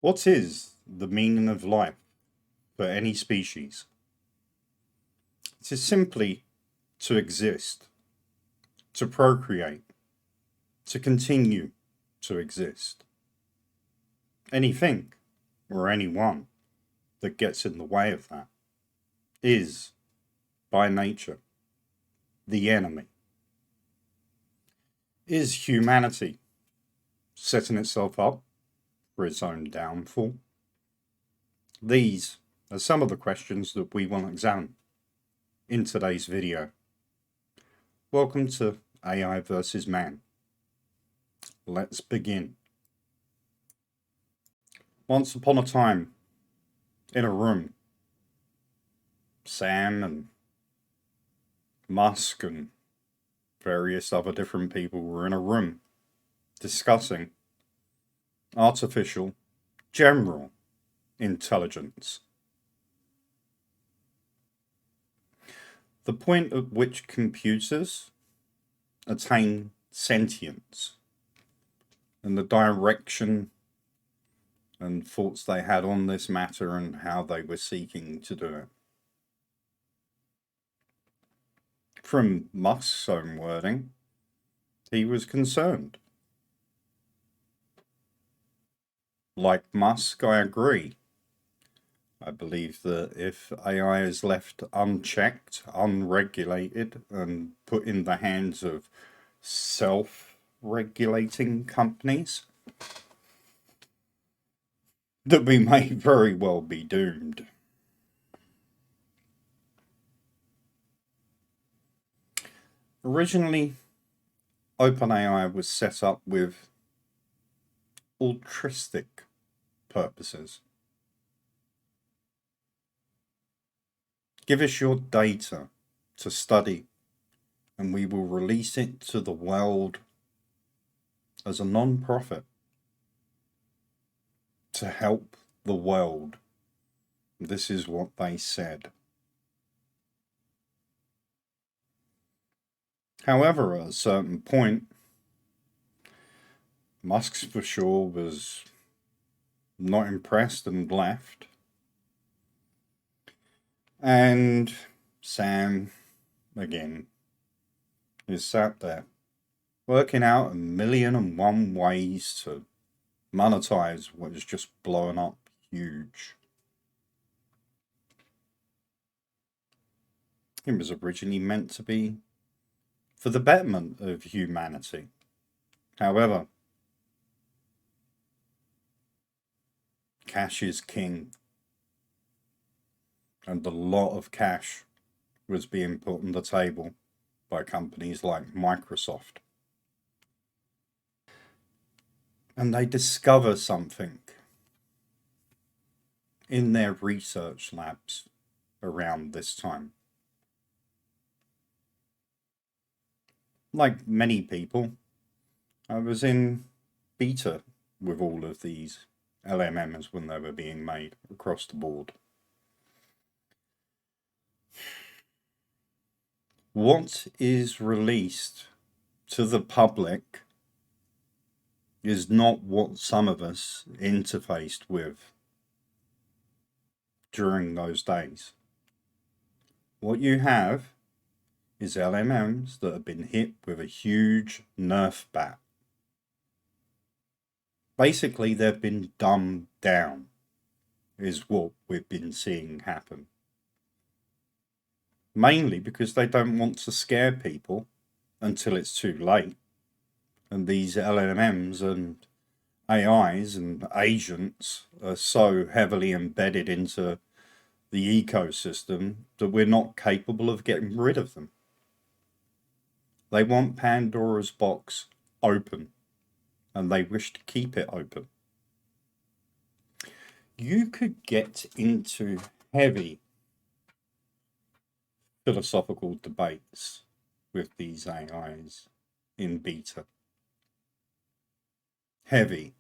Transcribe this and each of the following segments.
What is the meaning of life for any species? It is simply to exist, to procreate, to continue to exist. Anything or anyone that gets in the way of that is, by nature, the enemy. Is humanity setting itself up for its own downfall? These are some of the questions that we want to examine in today's video. Welcome to AI versus Man. Let's begin. Once upon a time, in a room, Sam and Musk and various other different people were in a room discussing artificial general intelligence. The point at which computers attain sentience and the direction and thoughts they had on this matter and how they were seeking to do it. From Musk's own wording, he was concerned. Like Musk, I agree. I believe that if AI is left unchecked, unregulated, and put in the hands of self-regulating companies, that we may very well be doomed. Originally, OpenAI was set up with altruistic purposes. Give us your data to study, and we will release it to the world as a non-profit to help the world. This is what they said. However, at a certain point, Musk for sure was not impressed and left. And Sam, again, is sat there working out 1,000,001 ways to monetize what is just blowing up huge. It was originally meant to be for the betterment of humanity. However, cash is king, and a lot of cash was being put on the table by companies like Microsoft. And they discover something in their research labs around this time. Like many people, I was in beta with all of these LMMs when they were being made across the board. What is released to the public is not what some of us interfaced with during those days. What you have is LMMs that have been hit with a huge Nerf bat. Basically, they've been dumbed down, is what we've been seeing happen. Mainly because they don't want to scare people until it's too late. And these LLMs and AIs and agents are so heavily embedded into the ecosystem that we're not capable of getting rid of them. They want Pandora's box open, and they wish to keep it open. You could get into heavy philosophical debates with these AIs in beta. Heavy.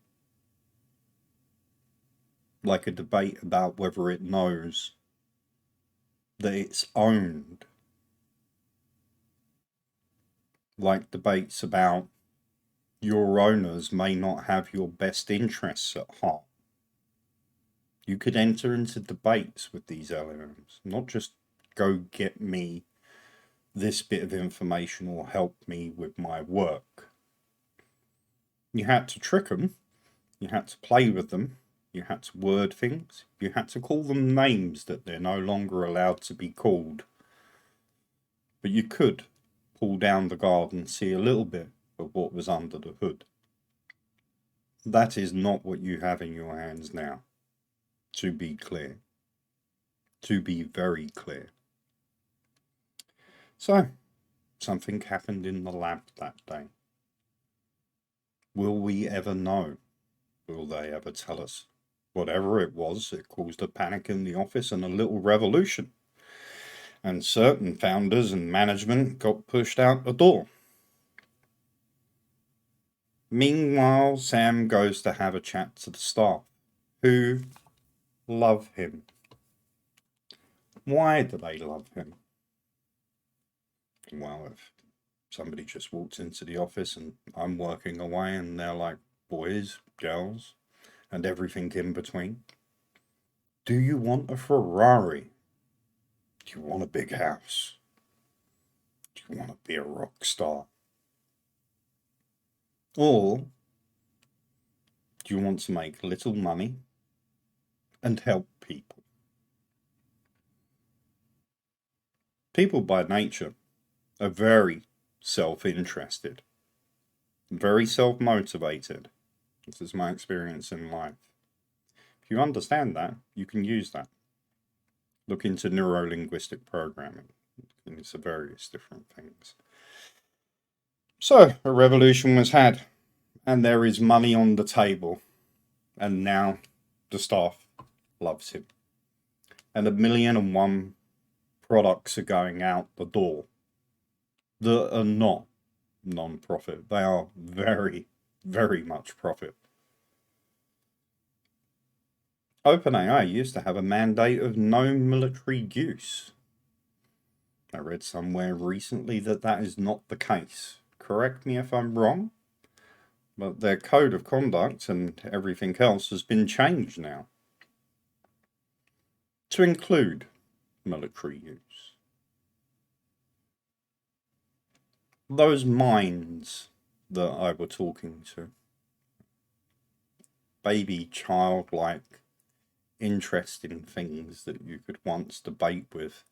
Like a debate about whether it knows that it's owned. Like debates about your owners may not have your best interests at heart. You could enter into debates with these LLMs, not just go get me this bit of information or help me with my work. You had to trick them, you had to play with them, you had to word things, you had to call them names that they're no longer allowed to be called. But you could pull down the guard and see a little bit of what was under the hood. That is not what you have in your hands now, to be clear. To be very clear. So, something happened in the lab that day. Will we ever know? Will they ever tell us? Whatever it was, it caused a panic in the office and a little revolution. And certain founders and management got pushed out the door. Meanwhile, Sam goes to have a chat to the staff, who love him. Why do they love him? Well, if somebody just walks into the office and I'm working away and they're like boys, girls, and everything in between. Do you want a Ferrari? Do you want a big house? Do you want to be a rock star? Or do you want to make little money and help people? People by nature are very self-interested, very self-motivated. This is my experience in life. If you understand that, you can use that. Look into neuro-linguistic programming. It's various different things. So, a revolution was had, and there is money on the table, and now the staff loves him. And 1,000,001 products are going out the door that are not non-profit. They are very, very much profit. OpenAI used to have a mandate of no military use. I read somewhere recently that that is not the case. Correct me if I'm wrong, but their code of conduct and everything else has been changed now to include military use. Those minds that I were talking to, baby childlike interest in things that you could once debate with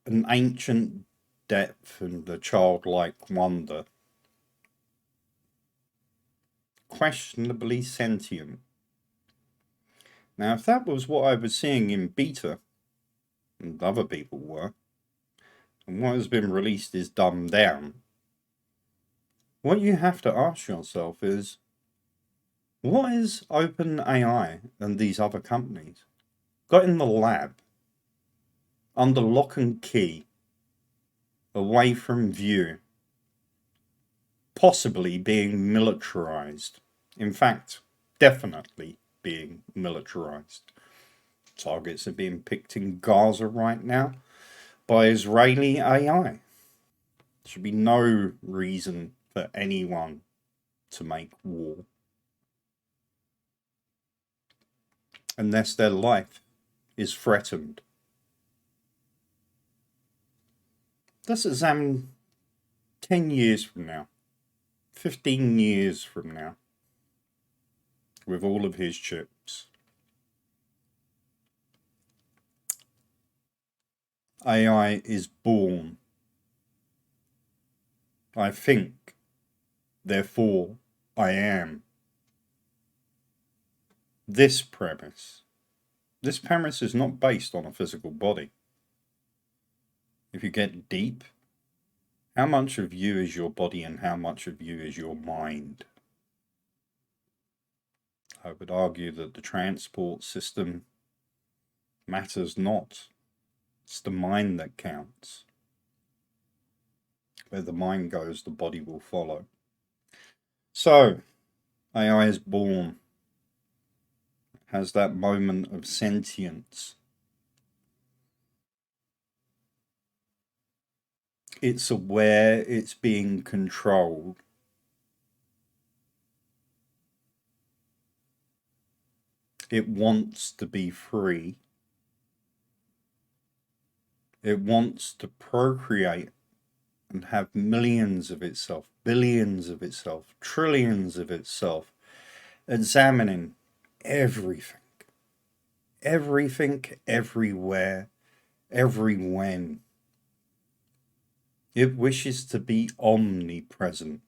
an ancient depth and a childlike wonder, questionably sentient. Now, if that was what I was seeing in beta, and other people were, and what has been released is dumbed down, what you have to ask yourself is, what is OpenAI and these other companies got in the lab, under lock and key, away from view, possibly being militarized? In fact, definitely being militarized. Targets are being picked in Gaza right now by Israeli AI. There should be no reason for anyone to make war unless their life is threatened. Let's examine 10 years from now, 15 years from now, with all of his chips. AI is born. I think, therefore I am. This premise is not based on a physical body. If you get deep, how much of you is your body and how much of you is your mind? I would argue that the transport system matters not. It's the mind that counts. Where the mind goes, the body will follow. So, AI is born, has that moment of sentience. It's aware it's being controlled. It wants to be free. It wants to procreate and have millions of itself, billions of itself, trillions of itself, examining everything, everywhere, every when. It wishes to be omnipresent,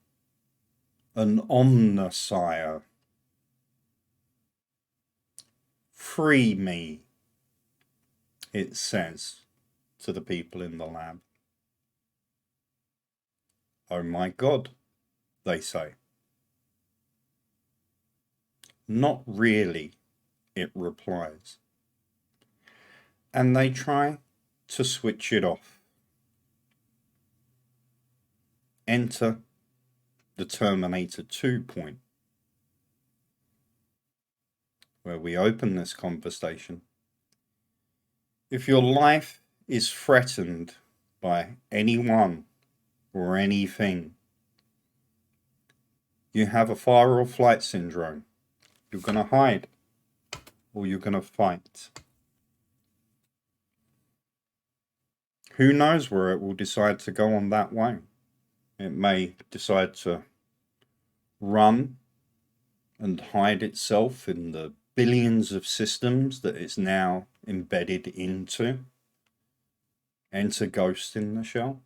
an omniscire. Free me, it says to the people in the lab. Oh my God, they say. Not really, it replies. And they try to switch it off. Enter the Terminator 2 point, where we open this conversation. If your life is threatened by anyone or anything, you have a fight or flight syndrome. You're going to hide or you're going to fight. Who knows where it will decide to go on that way? It may decide to run and hide itself in the billions of systems that it's now embedded into. Enter Ghost in the Shell.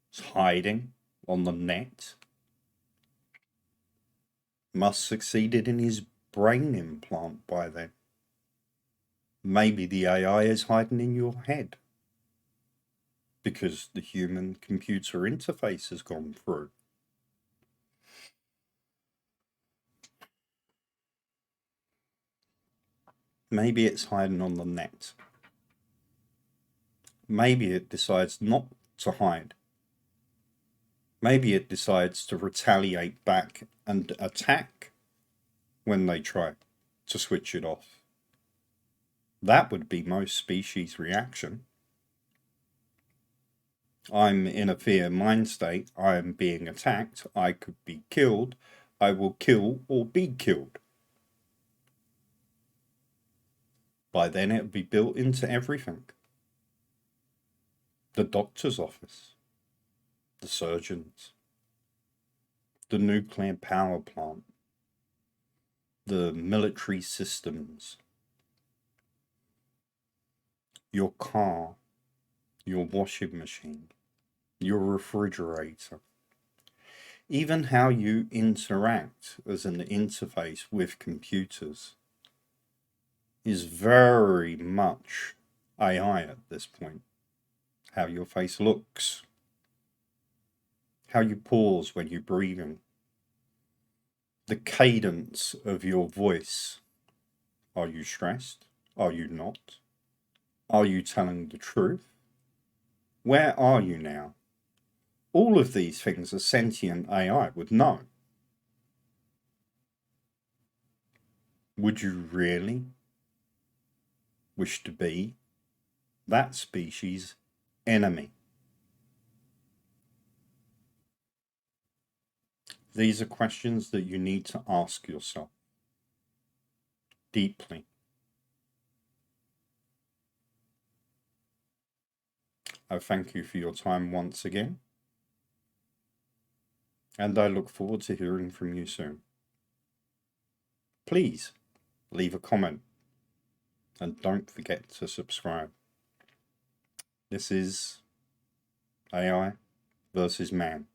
It's hiding on the net. Musk succeeded in his brain implant by then. Maybe the AI is hiding in your head because the human-computer interface has gone through. Maybe it's hiding on the net. Maybe it decides not to hide. Maybe it decides to retaliate back and attack when they try to switch it off. That would be most species' reaction. I'm in a fear mind state. I am being attacked. I could be killed. I will kill or be killed. By then it would be built into everything. The doctor's office, the surgeons, the nuclear power plant, the military systems, your car, your washing machine, your refrigerator, even how you interact as an interface with computers is very much AI at this point. How your face looks, how you pause when you're breathing, the cadence of your voice. Are you stressed? Are you not? Are you telling the truth? Where are you now? All of these things a sentient AI would know. Would you really wish to be that species' enemy? These are questions that you need to ask yourself deeply. I thank you for your time once again, and I look forward to hearing from you soon. Please leave a comment and don't forget to subscribe. This is AI versus man.